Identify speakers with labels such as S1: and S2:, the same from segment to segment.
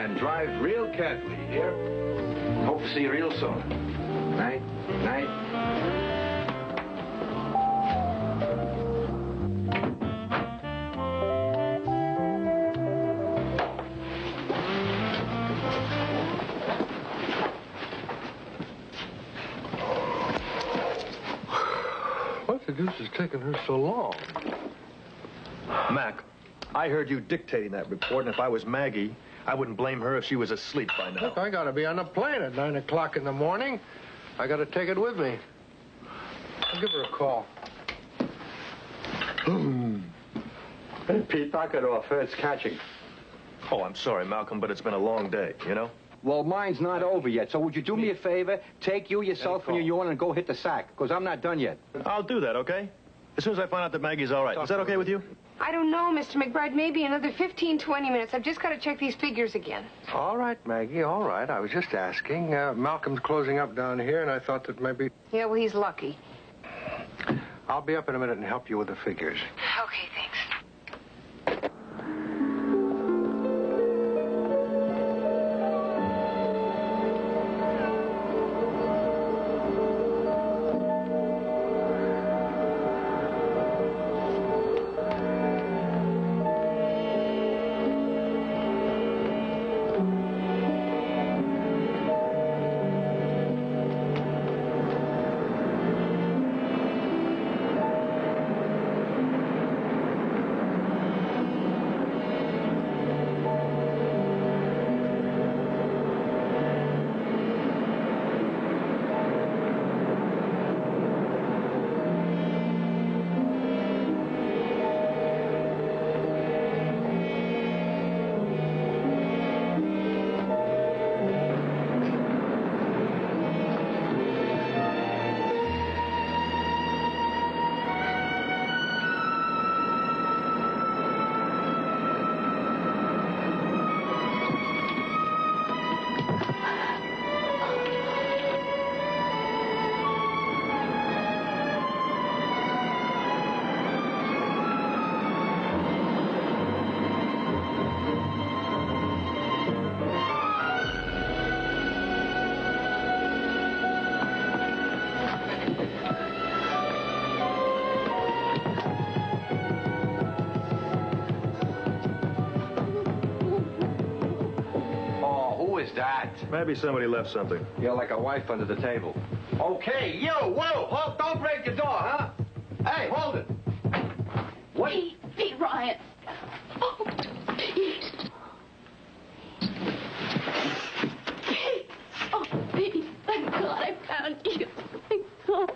S1: And drive real carefully, you hear? Hope to see you real soon. Night, night.
S2: What the deuce is taking her so long?
S3: Mac, I heard you dictating that report, and if I was Maggie, I wouldn't blame her if she was asleep by now.
S2: Look, I gotta be on a plane at 9 o'clock in the morning. I gotta take it with me. I'll give her a call.
S4: Hey, Pete, knock it off. It's catching.
S3: Oh, I'm sorry, Malcolm, but it's been a long day, you know?
S4: Well, mine's not over yet, so would you do me a favor? Take you, yourself, and your yawn and go hit the sack, because I'm not done yet.
S3: I'll do that, okay? As soon as I find out that Maggie's all right. Is that okay with you?
S5: I don't know, Mr. McBride. Maybe another 15, 20 minutes. I've just got to check these figures again.
S2: All right, Maggie, all right. I was just asking. Malcolm's closing up down here, and I thought that maybe...
S5: Yeah, well, he's lucky.
S2: I'll be up in a minute and help you with the figures.
S5: Okay, thanks.
S3: Maybe somebody left something.
S4: You're like a wife under the table. Okay, you, whoa, hold, don't break the door, huh? Hey, hold it. Wait.
S6: Pete Ryan. Oh, Pete. Pete. Oh, Pete, thank God I found you. Thank God.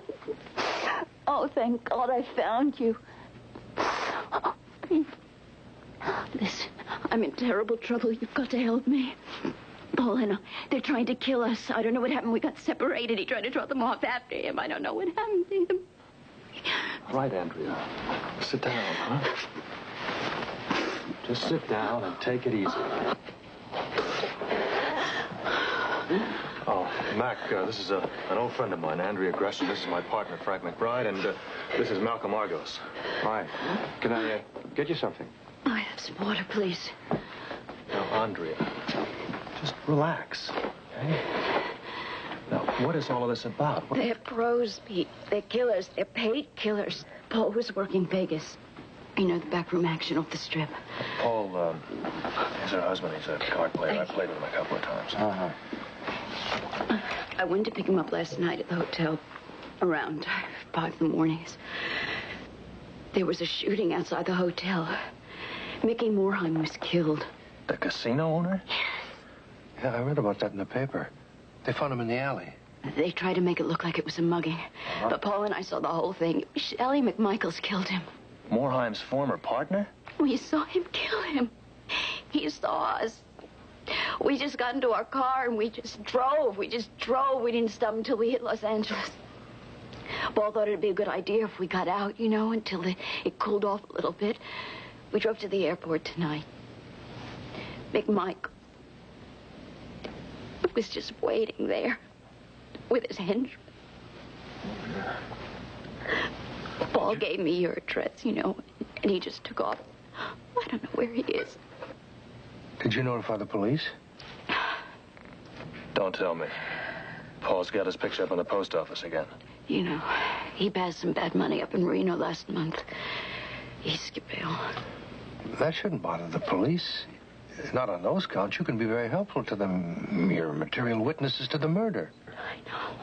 S6: Oh, thank God I found you. Oh, Pete. Listen, I'm in terrible trouble. You've got to help me. Paul and they're trying to kill us. I don't know what happened. We got separated. He tried to draw them off after him. I don't know what happened to him.
S3: All right, Andrea. Sit down, huh? Just sit down and take it easy. Oh, Mac, this is an old friend of mine, Andrea Gresham. This is my partner, Frank McBride, and this is Malcolm Argos.
S4: Hi. Can I get you something?
S6: Oh, I have some water, please.
S3: Now, Andrea, just relax, okay? Now, what is all of this about?
S6: They're pros, Pete. They're killers. They're paid killers. Paul was working Vegas. You know, the backroom action off the strip.
S3: Paul, is her husband. He's a card player. I played with him a couple of times.
S4: Uh-huh.
S6: I went to pick him up last night at the hotel around 5 in the morning. There was a shooting outside the hotel. Mickey Moorheim was killed.
S3: The casino owner?
S2: Yeah, I read about that in the paper. They found him in the alley.
S6: They tried to make it look like it was a mugging. But Paul and I saw the whole thing. Shelley McMichaels killed him.
S3: Moorheim's former partner?
S6: We saw him kill him. He saw us. We just got into our car and we just drove. We didn't stop until we hit Los Angeles. Paul thought it'd be a good idea if we got out, you know, until it cooled off a little bit. We drove to the airport tonight. McMichael was just waiting there with his henchmen. Paul gave me your address, you know, and he just took off. I don't know where he is.
S2: Did you notify the police?
S3: Don't tell me. Paul's got his picture up in the post office again.
S6: You know, he passed some bad money up in Reno last month. He skipped bail.
S2: That shouldn't bother the police. Not on those counts. You can be very helpful to them. You're material witnesses to the murder.
S6: I know.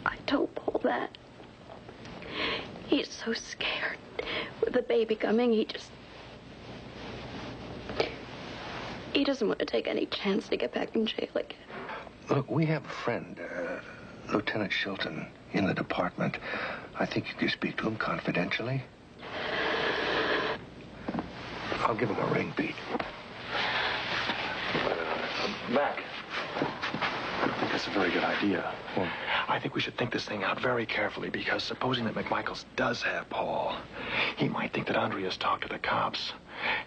S6: I told Paul that. He's so scared. With the baby coming, he doesn't want to take any chance to get back in jail again.
S2: Look, we have a friend, Lieutenant Shilton, in the department. I think you could speak to him confidentially. I'll give him a ring, Pete.
S3: Mac, I don't think that's a very good idea. Well, I think we should think this thing out very carefully, because supposing that McMichaels does have Paul, he might think that Andrea's talked to the cops,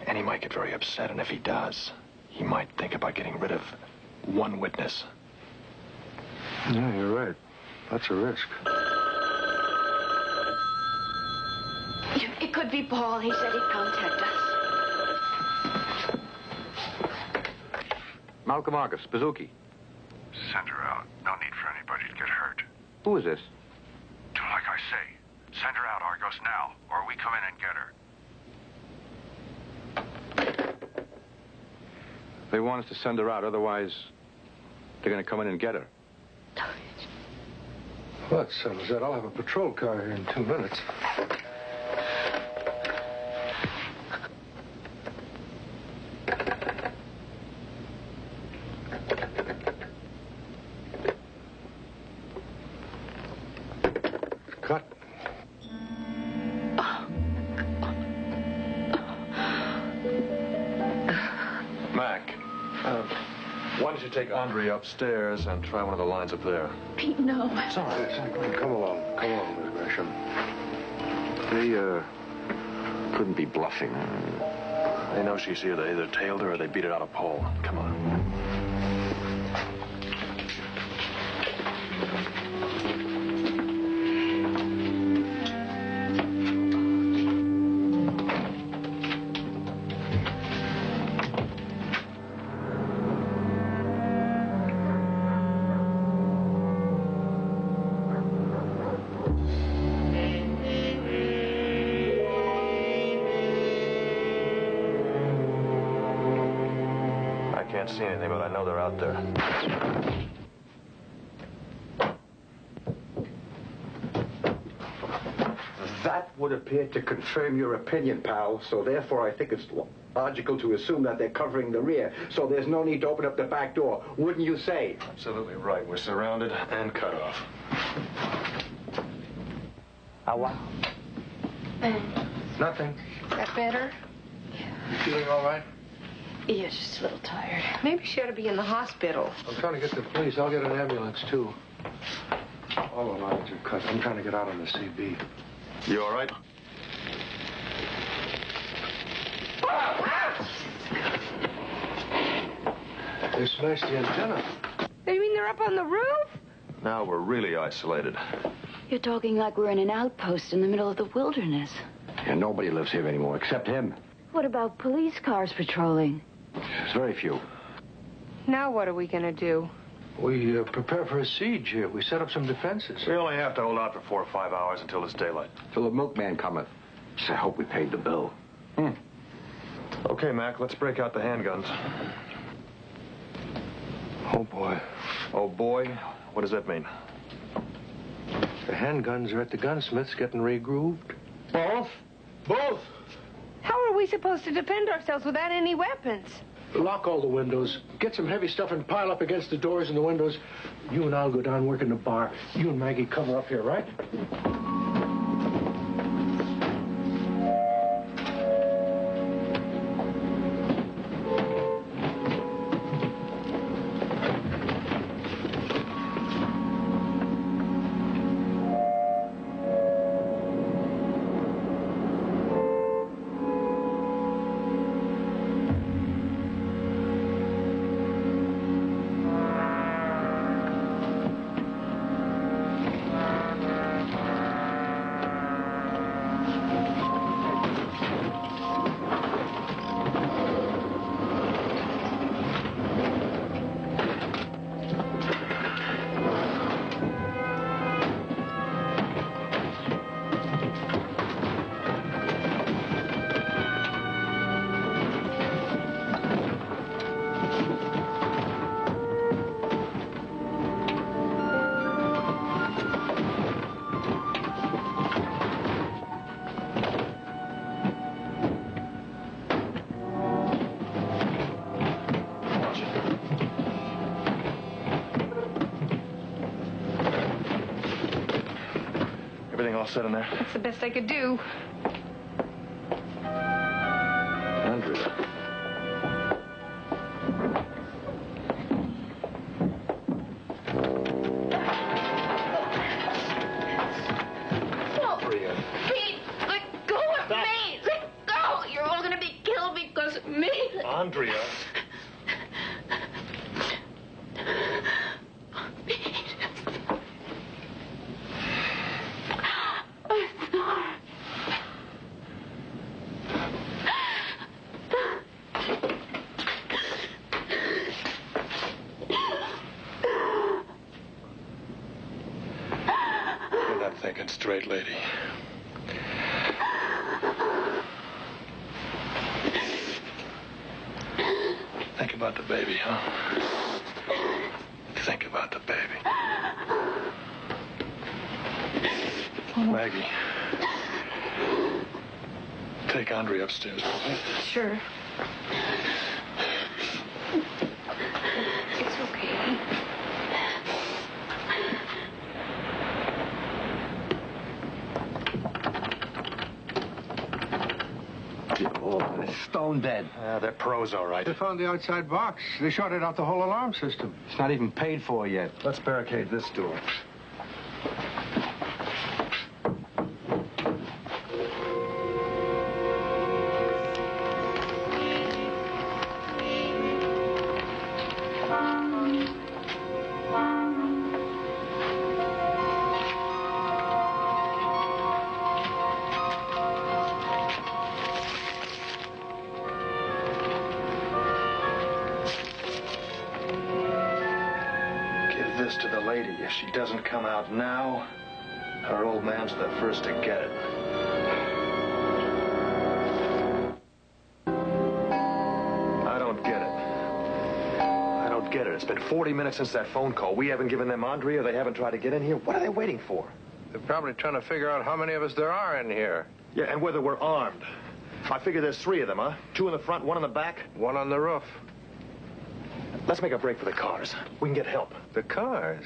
S3: and he might get very upset, and if he does, he might think about getting rid of one witness.
S2: Yeah, you're right. That's a risk.
S6: It could be Paul. He said he'd contact us.
S1: Malcolm Argus, Bouziki.
S7: Send her out. No need for anybody to get hurt.
S1: Who is this?
S7: Do like I say. Send her out, Argos, now, or we come in and get her.
S1: They want us to send her out, otherwise they're going to come in and get her.
S2: Well, that settles that. I'll have a patrol car here in 2 minutes. Cut.
S3: Mac, why don't you take Andrea upstairs and try one of the lines up there?
S6: Pete, no.
S3: It's all right.
S2: Come along. Come along, Miss Gresham.
S1: They couldn't be bluffing.
S3: They know she's here. They either tailed her or they beat it out of Paul. Come on. I can't see anything, but I know they're out there.
S4: That would appear to confirm your opinion, pal. So therefore, I think it's logical to assume that they're covering the rear. So there's no need to open up the back door, wouldn't you say?
S3: Absolutely right. We're surrounded and cut off.
S4: What?
S2: Nothing.
S5: That better?
S2: You feeling all right?
S6: Yeah, just a little tired.
S5: Maybe she ought to be in the hospital.
S2: I'm trying to get the police. I'll get an ambulance, too. All the lines are cut. I'm trying to get out on the CB.
S3: You all right?
S2: They smashed the antenna.
S5: You mean they're up on the roof?
S3: Now we're really isolated.
S6: You're talking like we're in an outpost in the middle of the wilderness.
S4: And nobody lives here anymore except him.
S6: What about police cars patrolling?
S4: There's very few.
S5: Now what are we going to do?
S2: We prepare for a siege here. We set up some defenses.
S3: We only have to hold out for 4 or 5 hours until it's daylight.
S4: Till the milkman cometh. Just I hope we paid the bill.
S3: Okay, Mac, let's break out the handguns.
S2: Oh, boy.
S3: Oh, boy? What does that mean?
S2: The handguns are at the gunsmiths getting regrooved.
S4: Both?
S2: Both!
S5: How are we supposed to defend ourselves without any weapons?
S2: Lock all the windows. Get some heavy stuff and pile up against the doors and the windows. You and I'll go down, work in the bar. You and Maggie cover up here, right?
S3: Everything all set in there?
S5: That's the best I could do.
S3: Andrea.
S6: Pete, let go of me! Let go! You're all gonna be killed because of me.
S3: Andrea. You're not thinking straight, lady. Think about the baby, huh? Think about the baby. Maggie. Take Andre upstairs.
S5: Sure. It's okay.
S4: Oh, they're stone dead.
S3: They're pros, all right.
S2: They found the outside box. They shorted out the whole alarm system.
S4: It's not even paid for yet.
S3: Let's barricade this door. This to the lady. If she doesn't come out now, her old man's the first to get it. I don't get it. I don't get it. It's been 40 minutes since that phone call. We haven't given them Andrea. They haven't tried to get in here. What are they waiting for?
S2: They're probably trying to figure out how many of us there are in here.
S3: Yeah, and whether we're armed. I figure there's 3 of them, huh? 2 in the front, 1 in the back.
S2: One on the roof.
S3: Let's make a break for the cars. We can get help.
S2: The cars?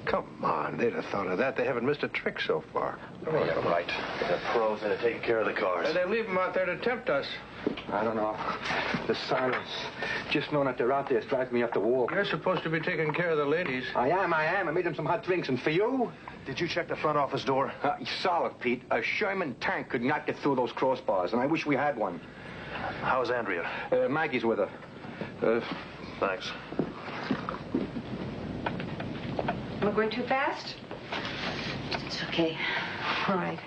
S2: Come on, they'd have thought of that. They haven't missed a trick so far.
S3: Oh, yeah, right. They're pros and they're taking care of the cars.
S2: They leave them out there to tempt us.
S4: I don't know. The silence. Just knowing that they're out there drives me up the wall.
S2: You're supposed to be taking care of the ladies.
S4: I am. I made them some hot drinks. And for you?
S3: Did you check the front office door?
S4: Solid, Pete. A Sherman tank could not get through those crossbars, and I wish we had one.
S3: How's Andrea?
S4: Maggie's with her.
S3: Thanks.
S5: Am I going too fast?
S6: It's okay.
S5: All right.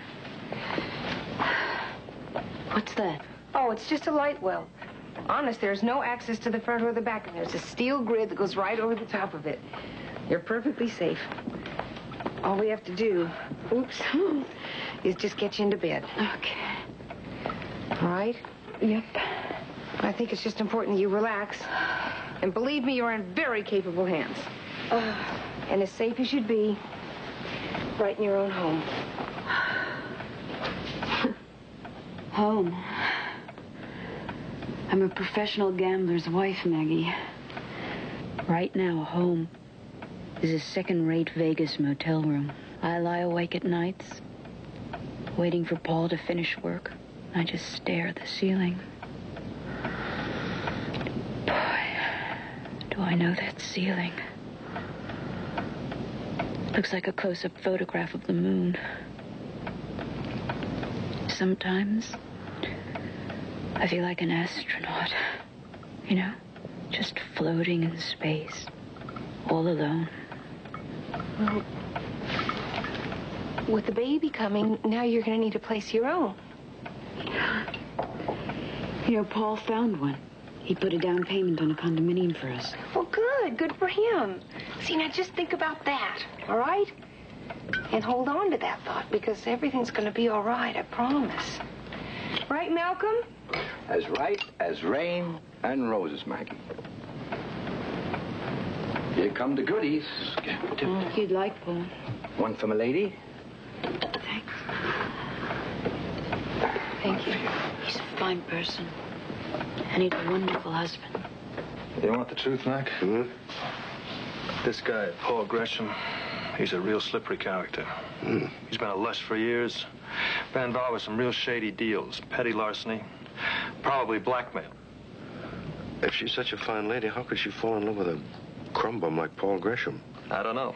S6: What's that?
S5: Oh, it's just a light well. Honest, there's no access to the front or the back, and there's a steel grid that goes right over the top of it. You're perfectly safe. All we have to do, is just get you into bed.
S6: Okay.
S5: All right?
S6: Yep.
S5: I think it's just important that you relax. And believe me, you're in very capable hands. And as safe as you'd be, right in your own home.
S6: Home. I'm a professional gambler's wife, Maggie. Right now, home is a second-rate Vegas motel room. I lie awake at nights, waiting for Paul to finish work. I just stare at the ceiling. Boy, do I know that ceiling. Looks like a close-up photograph of the moon. Sometimes I feel like an astronaut, you know, just floating in space, all alone.
S5: Well, with the baby coming, now you're going to need a place of your own.
S6: You know, Paul found one. He put a down payment on a condominium for us.
S5: Well, good. Good for him. See, now just think about that, all right? And hold on to that thought, because everything's going to be all right, I promise. Right, Malcolm?
S4: As right as rain and roses, Maggie. Here come the goodies.
S6: If you'd like, Paul.
S4: One for my lady.
S6: Thanks.
S5: Thank you.
S6: He's a fine person. And he's a wonderful husband.
S3: You want the truth, Mac? This guy, Paul Gresham, He's a real slippery character. He's been a lush for years. Been involved with some real shady deals. Petty larceny. Probably blackmail.
S8: If she's such a fine lady, how could she fall in love with a crumb bum like Paul Gresham?
S3: I don't know.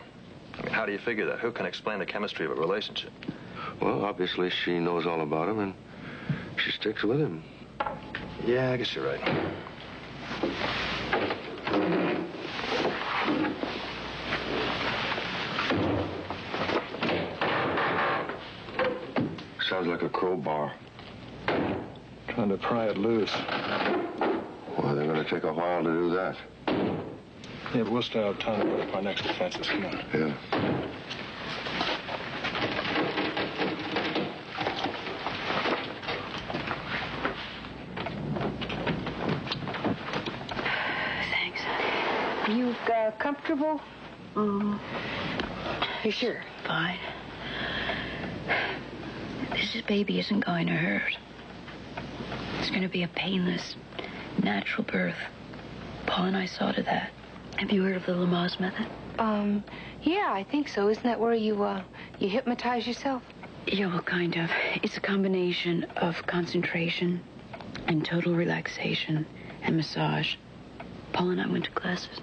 S3: I mean, how do you figure that? Who can explain the chemistry of a relationship?
S8: Well, obviously she knows all about him, and she sticks with him.
S3: Yeah, I guess you're right.
S8: Sounds like a crowbar.
S3: Trying to pry it loose.
S8: Well, they're going to take a while to do that.
S3: Yeah, but we'll still have time to put up our next defenses. Come on.
S8: Yeah.
S6: Thanks.
S5: You comfortable?
S6: You sure? Fine. This baby isn't going to hurt. It's going to be a painless, natural birth. Paul and I saw to that. Have you heard of the Lamaze method?
S5: Yeah, I think so. Isn't that where you hypnotize yourself?
S6: Yeah, well, kind of. It's a combination of concentration and total relaxation and massage. Paul and I went to classes.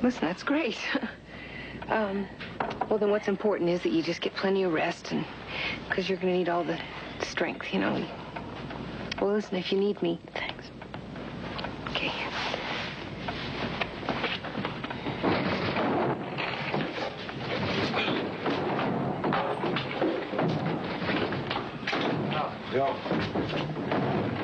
S5: Listen, that's great. Well, then what's important is that you just get plenty of rest, and because you're going to need all the strength, you know. Well, listen, if you need me.
S6: Thanks.
S5: Okay.
S2: Yo.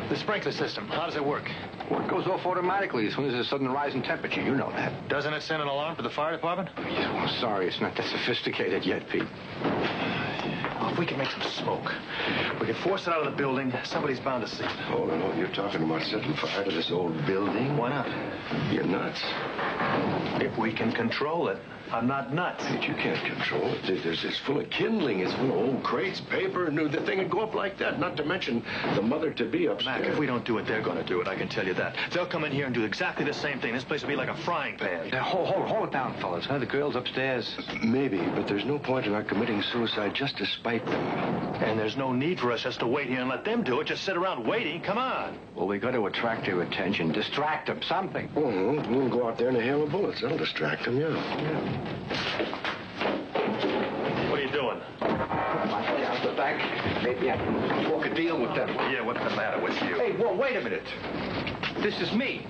S3: The sprinkler system, how does it work?
S2: Well, it goes off automatically as soon as there's a sudden rise in temperature. You know that.
S3: Doesn't it send an alarm to the fire department?
S2: Yeah, well, sorry, it's not that sophisticated yet, Pete.
S3: Oh, if we can make some smoke, we can force it out of the building. Somebody's bound to see it.
S8: Hold on, you're talking about setting fire to this old building?
S3: Why not?
S8: You're nuts.
S3: If we can control it. I'm not nuts.
S8: Pete, you can't control it. It's full of kindling. It's full of old crates, paper, and the thing would go up like that. Not to mention the mother-to-be upstairs.
S3: Mac, if we don't do it, they're going to do it. I can tell you that. They'll come in here and do exactly the same thing. This place will be like a frying pan.
S2: Now, hold it down, fellas. Huh? The girl's upstairs.
S8: Maybe, but there's no point in our committing suicide just to spite them.
S3: And there's no need for us just to wait here and let them do it. Just sit around waiting. Come on.
S2: Well, we got to attract their attention. Distract them, something.
S8: We'll go out there in a hail of bullets. That'll distract them, yeah.
S3: What are you doing?
S2: Out the back. Maybe I can work a deal with them.
S3: Yeah, what's the matter with you?
S2: Hey, whoa, wait a minute. This is me.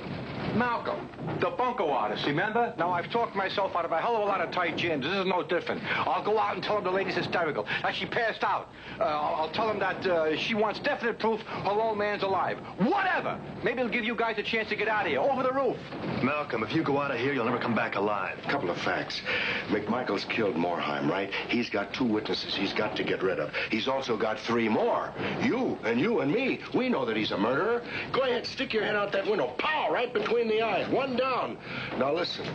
S2: Malcolm, the bunco artist, remember? Now, I've talked myself out of a hell of a lot of tight jams. This is no different. I'll go out and tell them the lady's hysterical, that she passed out. I'll tell them that she wants definite proof her old man's alive. Whatever. Maybe it'll give you guys a chance to get out of here. Over the roof.
S3: Malcolm, if you go out of here, you'll never come back alive.
S8: A couple of facts. McMichael's killed Morheim, right? He's got 2 witnesses he's got to get rid of. He's also got 3 more. You and me. We know that he's a murderer. Go ahead, stick your head out that window. Pow! Right between the eyes. 1 down. Now listen.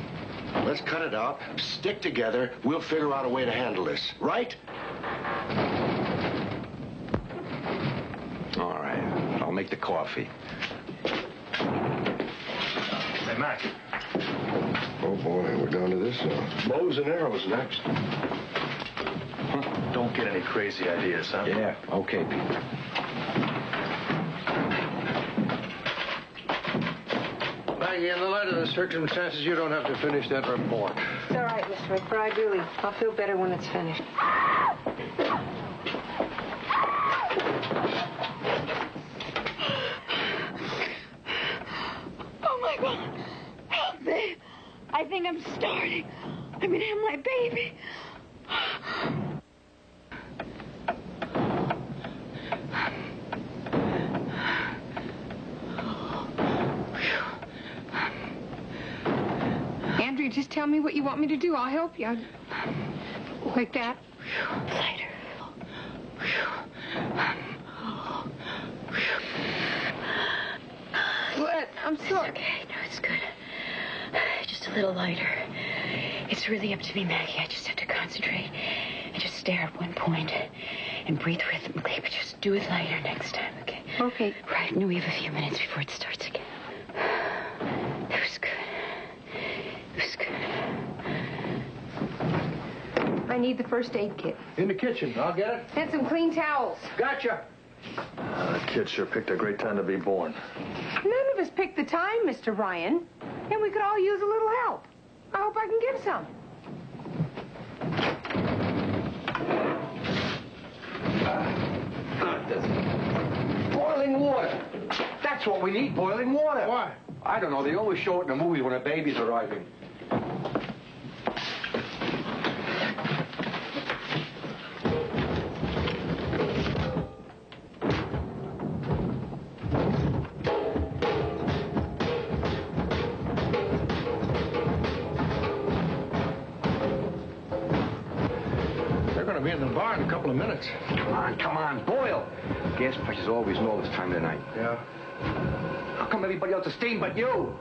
S8: Let's cut it out. Stick together. We'll figure out a way to handle this. Right?
S2: All right. I'll make the coffee.
S3: Hey, Mac.
S8: Oh, boy. We're down to this now. Bows and arrows next.
S3: Don't get any crazy ideas, huh?
S2: Yeah. Okay, Pete. Maggie, in the light of the circumstances, you don't have to finish that report.
S5: It's all right, Mr. McBride, really. I'll feel better when it's finished.
S6: Oh, my God. Help me. I think I'm starting. I'm going to have my baby.
S5: Andrea, just tell me what you want me to do. I'll help you. Like that.
S6: Lighter.
S5: What? I'm sorry.
S6: Okay, no, it's good. Just a little lighter. It's really up to me, Maggie. I just have to concentrate and just stare at one point and breathe rhythmically, but just do it lighter next time, okay?
S5: Okay.
S6: Right, no, we have a few minutes before it starts again. It was good. It was good.
S5: need the first aid kit.
S4: In the kitchen. I'll get it.
S5: And some clean towels.
S4: Gotcha.
S3: That kid sure picked a great time to be born.
S5: None of us picked the time, Mr. Ryan. And we could all use a little help. I hope I can give some.
S2: Boiling water. That's what we need, boiling water.
S4: Why?
S2: I don't know. They always show it in the movies when a baby's arriving.
S4: They're going to be in the bar in a couple of minutes.
S2: Come on, boil. Gas prices always know this time of the night.
S4: Yeah.
S2: How come everybody else is steam but you?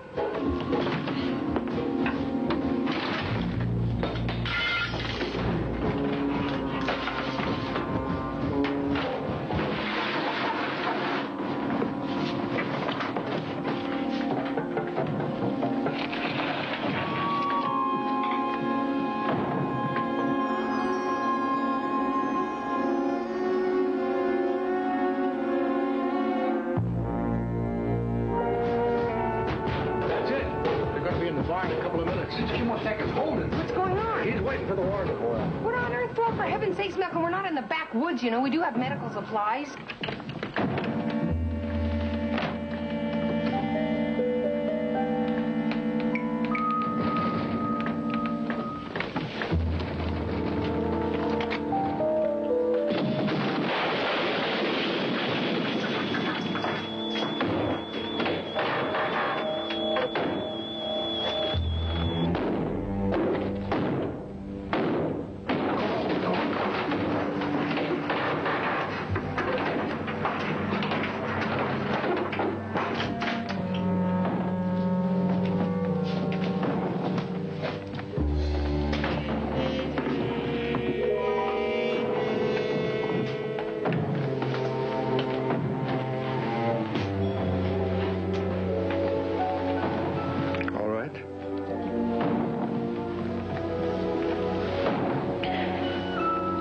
S4: In a couple of minutes.
S2: Just a few more seconds. Hold it.
S5: What's going on?
S4: He's waiting for the water to boil.
S5: What on earth? Well, for heaven's sakes, Malcolm, we're not in the backwoods, you know. We do have medical supplies.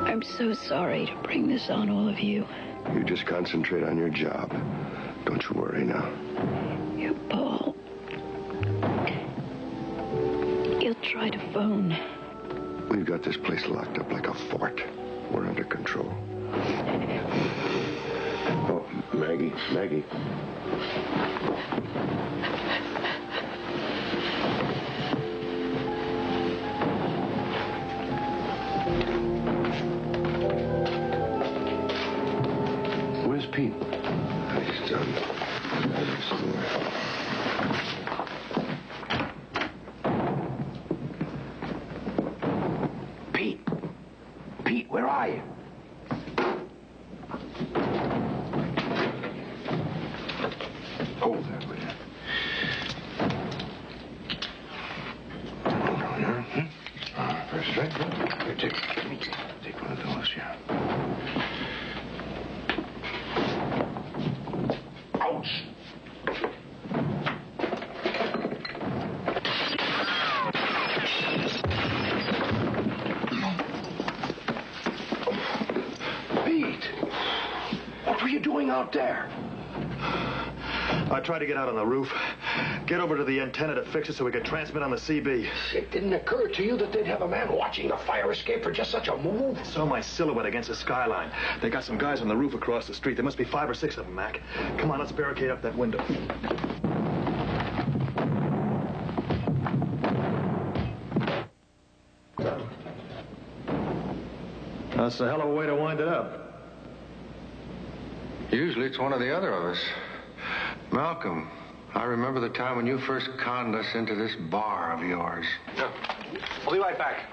S6: I'm so sorry to bring this on all of you.
S8: You just concentrate on your job. Don't you worry now.
S6: You, Paul. You'll try to phone.
S8: We've got this place locked up like a fort. We're under control. Oh, Maggie. Where's Pete? He's done.
S2: Pete, where are you?
S8: Hold that, will you? Hold on here. First strike. Here, take one of those, yeah. Ouch! Pete! What were you doing out there?
S3: I tried to get out on the roof, get over to the antenna to fix it so we could transmit on the CB.
S4: It didn't occur to you that they'd have a man watching the fire escape for just such a move?
S3: Saw my silhouette against the skyline. They got some guys on the roof across the street. There must be 5 or 6 of them, Mac. Come on, let's barricade up that window. That's a hell of a way to wind it up.
S9: Usually it's one or the other of us. Malcolm, I remember the time when you first conned us into this bar of yours.
S2: Yeah. I'll be right back.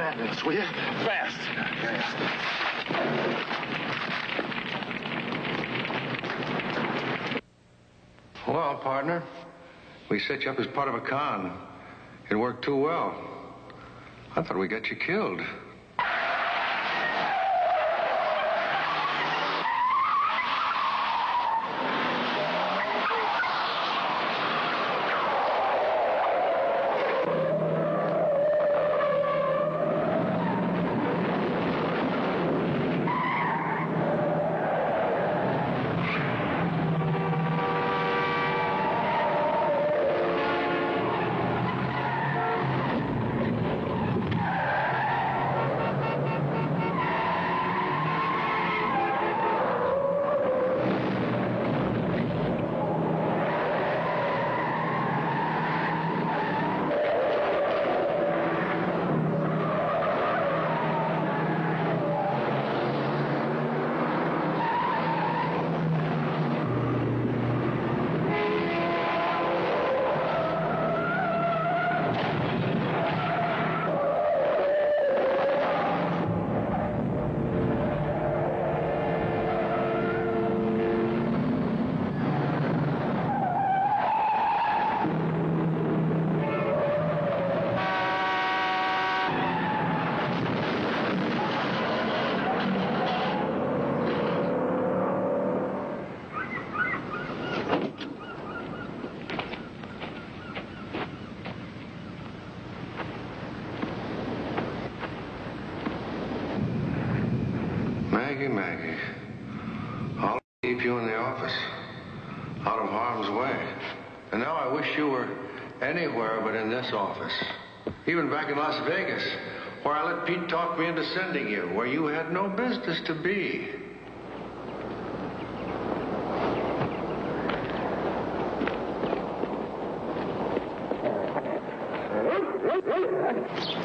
S3: ambulance, will you? Fast.
S9: Well, partner, we set you up as part of a con. It worked too well. I thought we got you killed. Maggie, I'll keep you in the office, out of harm's way. And now I wish you were anywhere but in this office. Even back in Las Vegas, where I let Pete talk me into sending you, where you had no business to be.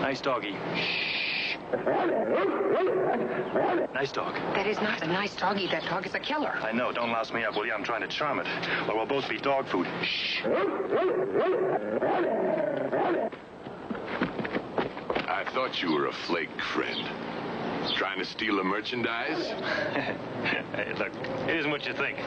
S3: Nice doggy. Nice dog.
S5: That is not a nice doggy. That dog is a killer.
S3: I know. Don't louse me up, will you? I'm trying to charm it. Or we'll both be dog food. Shh.
S10: I thought you were a flake, friend. Trying to steal the merchandise?
S3: Hey, look, it isn't what you think.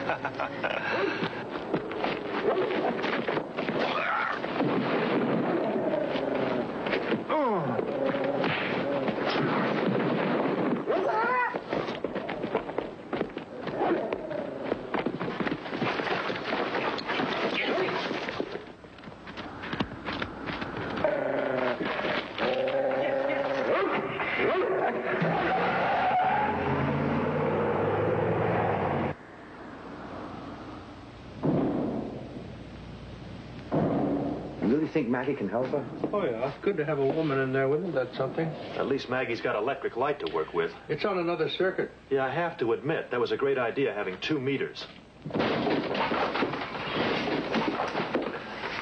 S4: You really think Maggie can help her?
S11: Oh, yeah. It's good to have a woman in there with him. That's something.
S3: At least Maggie's got electric light to work with.
S11: It's on another circuit.
S3: Yeah, I have to admit, that was a great idea, having 2 meters.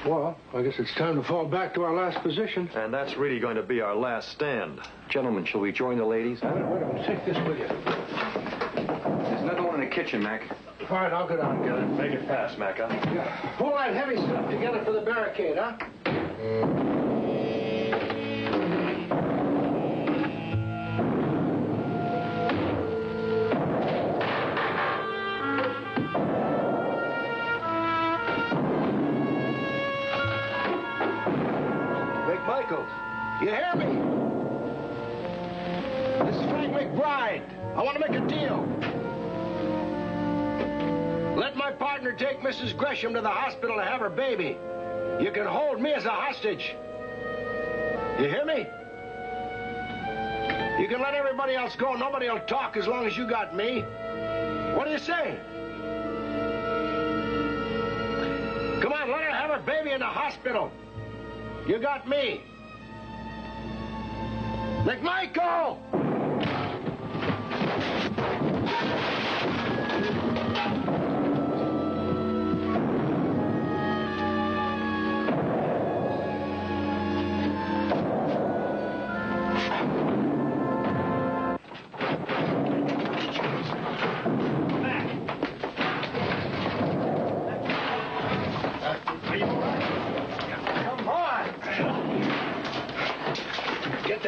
S11: Well, I guess it's time to fall back to our last position.
S3: And that's really going to be our last stand. Gentlemen, shall we join the ladies?
S11: Wait a minute. Take this with you.
S4: There's another one in the kitchen, Mac.
S11: All right, I'll go down and get it.
S3: Make it fast, Mac, huh?
S11: Yeah. Pull that heavy stuff together for the barricade, huh?
S8: McMichaels, you hear me? This is Frank McBride. I want to make a deal. Let my partner take Mrs. Gresham to the hospital to have her baby. You can hold me as a hostage. You hear me? You can let everybody else go. Nobody will talk as long as you got me. What do you say? Come on, let her have her baby in the hospital. You got me. McMichael!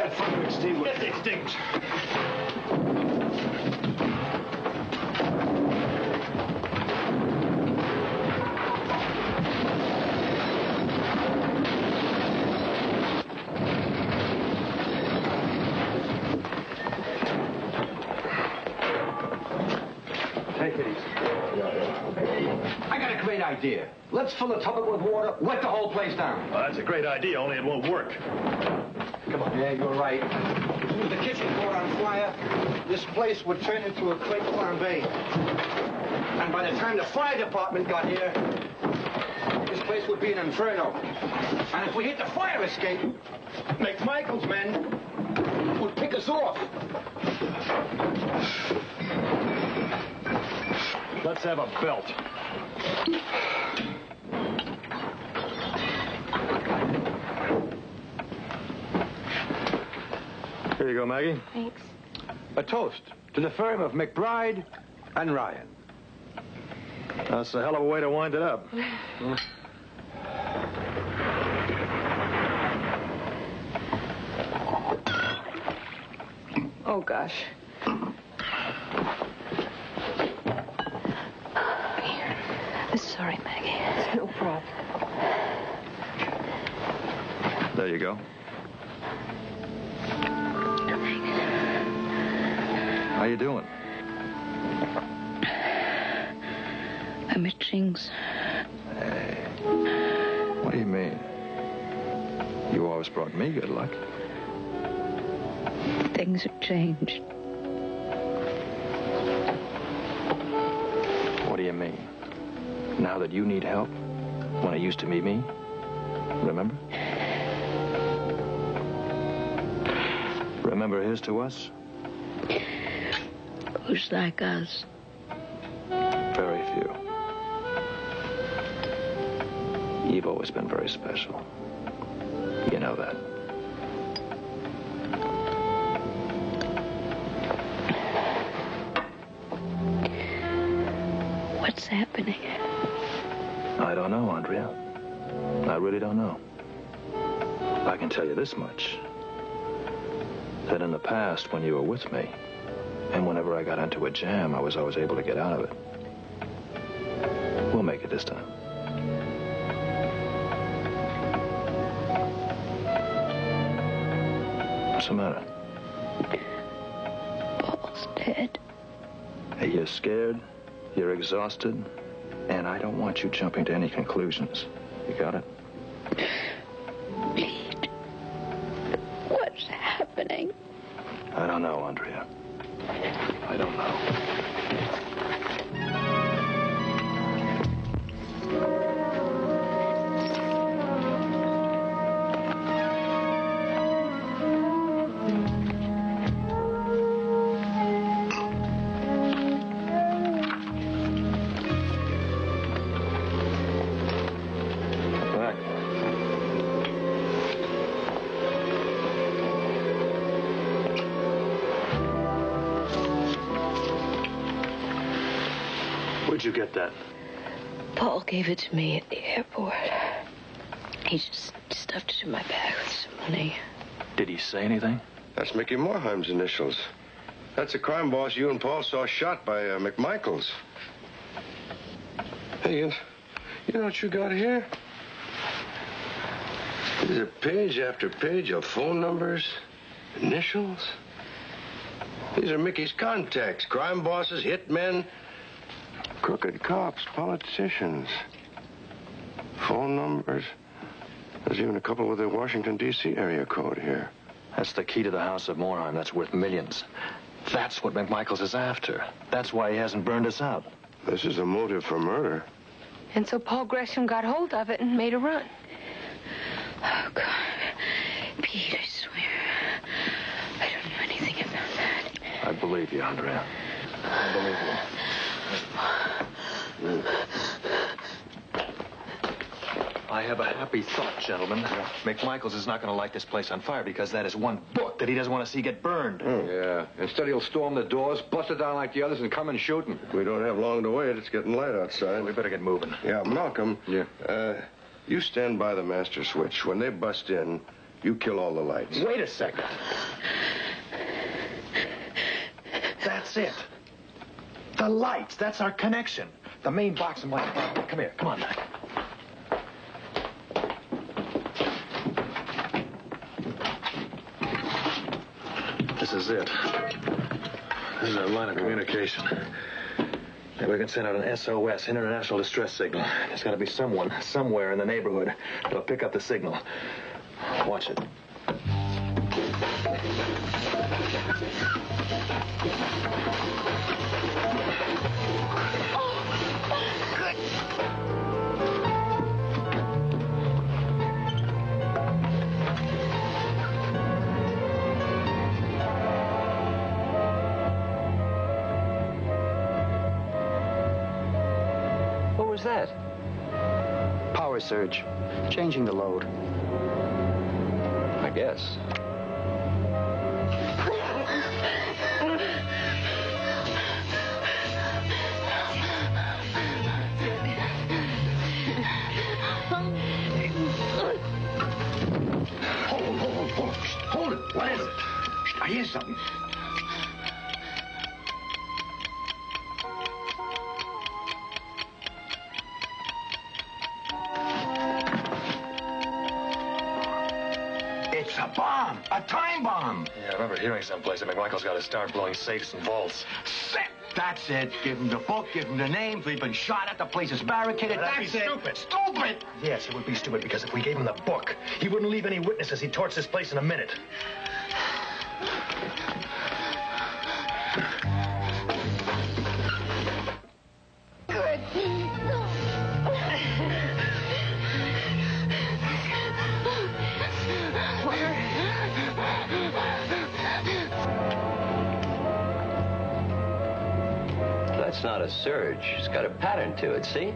S4: that fire extinguisher.
S3: Get the extinguisher.
S4: Take it easy. I got a great idea. Let's fill the tub up with water, wet the whole place down.
S3: Well, that's a great idea, only it won't work.
S4: Come on. Yeah, you're right. If the kitchen caught on fire, this place would turn into a crate flambé. And by the time the fire department got here, this place would be an inferno. And if we hit the fire escape, McMichael's men would pick us off.
S3: Let's have a belt. Here you go, Maggie.
S5: Thanks.
S4: A toast to the firm of McBride and Ryan.
S3: That's a hell of a way to wind it up.
S5: Oh, gosh.
S6: Sorry, Maggie.
S5: No problem.
S3: There you go. How you doing?
S6: I'm at Ching's.
S3: Hey. What do you mean? You always brought me good luck.
S6: Things have changed.
S3: What do you mean? Now that you need help, when it used to be me? Remember? Remember here's to us?
S6: Who's like us?
S3: Very few. You've always been very special. You know that.
S6: What's happening?
S3: I don't know, Andrea. I really don't know. I can tell you this much. That in the past, when you were with me, and whenever I got into a jam, I was always able to get out of it. We'll make it this time. What's the matter?
S6: Paul's dead.
S3: Hey, you're scared, you're exhausted, and I don't want you jumping to any conclusions. You got it?
S6: Pete, what's happening?
S3: I don't know, Andrea. I don't know. Where'd you get that?
S6: Paul gave it to me at the airport. He just stuffed it in my bag with some money.
S3: Did he say anything?
S9: That's Mickey Morheim's initials. That's the crime boss you and Paul saw shot by McMichaels. Hey, you know what you got here? These are page after page of phone numbers, initials. These are Mickey's contacts, crime bosses, hitmen, crooked cops, politicians. Phone numbers. There's even a couple with the Washington, D.C. area code here.
S3: That's the key to the house of Morheim. That's worth millions. That's what McMichaels is after. That's why he hasn't burned us out.
S9: This is a motive for murder.
S5: And so Paul Gresham got hold of it and made a run.
S6: Oh, God. Pete, I swear. I don't know anything about that.
S3: I believe you, Andrea. I believe you. I have a happy thought, gentlemen. McMichaels is not going to light this place on fire because that is one book that he doesn't want to see get burned.
S4: Yeah. Instead, he'll storm the doors, bust it down like the others, and come and shoot him.
S9: We don't have long to wait. It's getting light outside.
S3: We better get moving.
S9: Yeah, Malcolm.
S4: Yeah.
S9: You stand by the master switch. When they bust in,
S8: You kill all the lights.
S3: Wait a second. That's it. The lights. That's our connection. The main box in my apartment. Come here. Come on, Mac. This is it. This is our line of communication. And we can send out an SOS, International Distress Signal. There's got to be someone, somewhere in the neighborhood that'll pick up the signal. Watch it.
S4: What was that?
S12: Power surge. Changing the load.
S4: I guess.
S2: Hold it. What is it? I hear something. It's a bomb. A time bomb.
S3: Yeah, I remember hearing someplace that McMichael's got to start blowing safes and vaults.
S2: Set. That's it. Give him the book. Give him the names. We've been shot at. The place is barricaded.
S3: That'd be
S2: That's it.
S3: stupid.
S2: Stupid.
S3: Yes, it would be stupid because if we gave him the book, he wouldn't leave any witnesses. He'd torch this place in a minute.
S4: That's not a surge. It's got a pattern to it, see?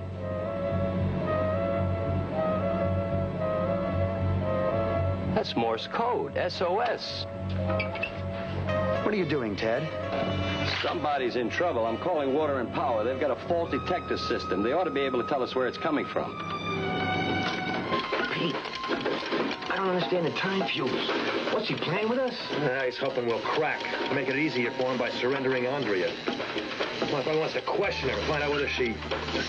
S4: That's Morse code, SOS.
S12: What are you doing, Ted?
S4: Somebody's in trouble. I'm calling Water and Power. They've got a fault detector system. They ought to be able to tell us where it's coming from.
S2: Pete, I don't understand the time fuse. What's he playing with us?
S3: He's hoping we'll crack. Make it easier for him by surrendering Andrea. Well, if I wants to question her, find out whether she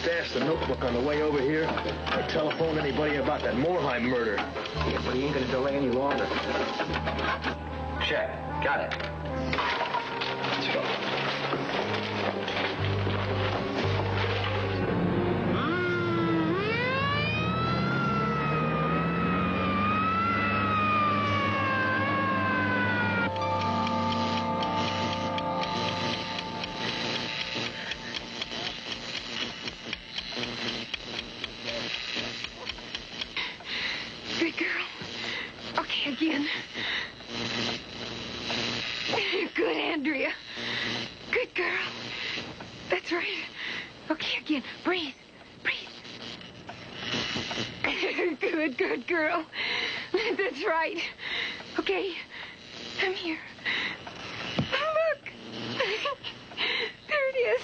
S3: stashed the notebook on the way over here or telephoned anybody about that Morheim murder.
S2: Yeah, but he ain't gonna delay any longer. Check. Got it.
S3: Let's go.
S5: Good girl. Okay, again. Good, Andrea. Good girl. That's right. Okay, again. Breathe. Breathe. Good girl. That's right. Okay. Come here. Look. There it is.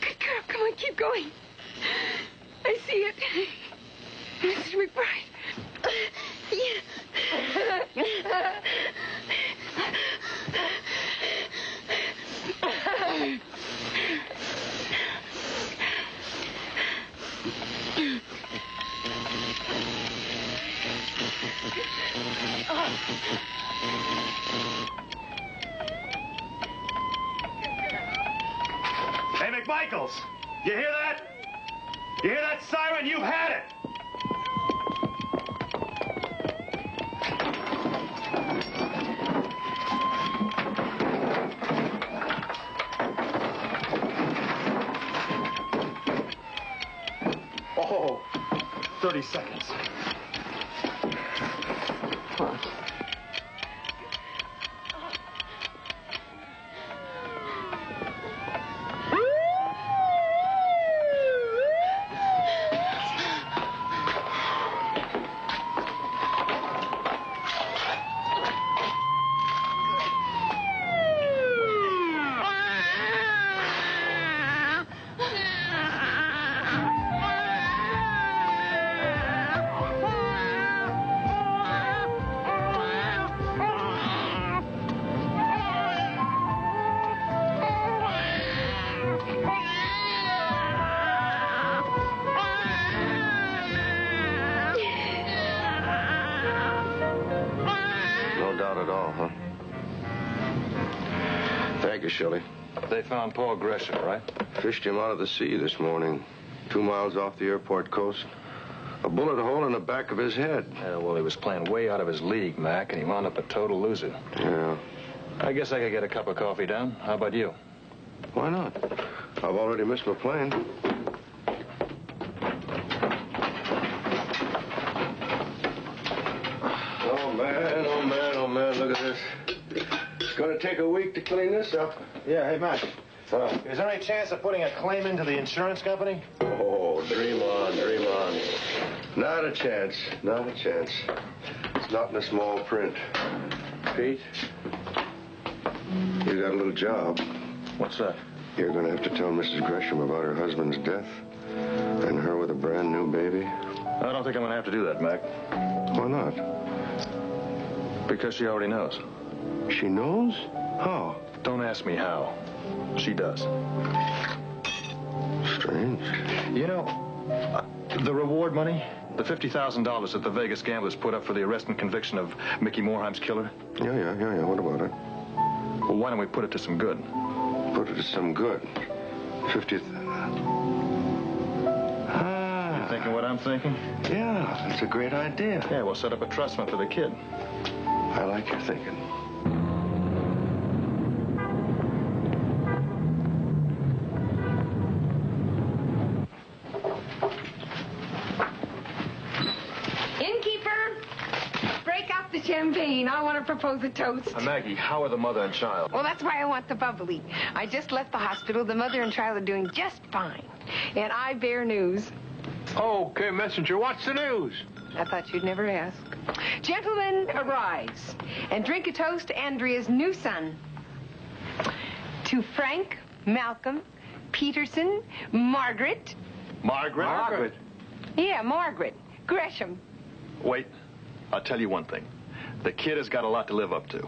S5: Good girl. Come on, keep going. I see it. Mrs. McBride. Yeah.
S3: Hey, McMichaels! You hear that? You hear that siren? You've had it! Oh, 30 seconds.
S5: Come on.
S9: No doubt at all, huh? Thank you, Shelley.
S3: They found Paul Gresham, right?
S9: Fished him out of the sea this morning, 2 miles off the airport coast. A bullet hole in the back of his head.
S3: Yeah, well, he was playing way out of his league, Mac, and he wound up a total loser.
S9: Yeah.
S3: I guess I could get a cup of coffee down. How about you?
S9: Why not? I've already missed my plane. Oh, man, oh, man, oh, man, look at this. It's going to take a week to clean this up.
S4: Yeah, hey, Mac. Is there any chance of putting a claim into the insurance company?
S9: Oh, dream on, dream on. Not a chance, not a chance. It's not in the small print. Pete, you got a little job.
S3: What's that?
S9: You're going to have to tell Mrs. Gresham about her husband's death and her with a brand new baby.
S3: I don't think I'm going to have to do that, Mac.
S9: Why not?
S3: Because she already knows.
S9: She knows? How?
S3: Don't ask me how. She does.
S9: Strange.
S3: You know, the reward money, the $50,000 that the Vegas gamblers put up for the arrest and conviction of Mickey Moreheim's killer.
S9: Yeah. What about it?
S3: Well, why don't we put it to some good?
S9: Put it to some good. 50th.
S3: You thinking what I'm thinking?
S9: Yeah, that's a great idea.
S3: Yeah, we'll set up a trust fund for the kid.
S9: I like your thinking.
S5: Champagne. I want to propose a toast.
S3: Maggie, how are the mother and child?
S5: Well, that's why I want the bubbly. I just left the hospital. The mother and child are doing just fine. And I bear news.
S11: Okay, messenger, what's the news?
S5: I thought you'd never ask. Gentlemen, arise and drink a toast to Andrea's new son. To Frank, Malcolm, Peterson, Margaret.
S3: Margaret?
S5: Yeah, Margaret. Gresham.
S3: Wait, I'll tell you one thing. The kid has got a lot to live up to.